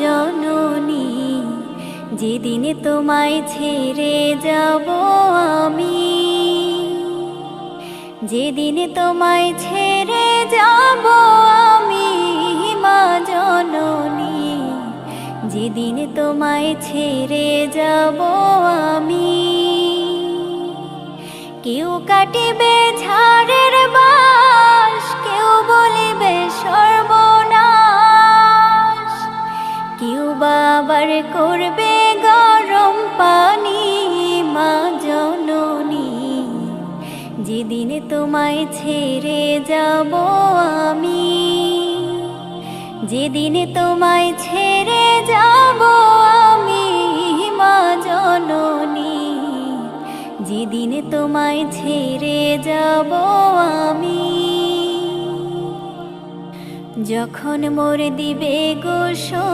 জননী, যেদিন তোমায় ছেড়ে যাব আমি, যেদিন তোমায় ছেড়ে যাব আমি মা জননী, যেদিন তোমায় ছেড়ে যাব আমি। কেউ কাটিবে ঝাড়ের বাঁশ, কেউ বলিবে সর্বনাশ, কেউ বা আবার করবে গরম পানি মা জননী, যেদিন তোমায় ছেড়ে যাব আমি, যেদিন তোমায় ছেড়ে যাব আমি মা জননী, যেদিন তোমায় ছেড়ে যাব আমি। যখন মোর দিবে গোসল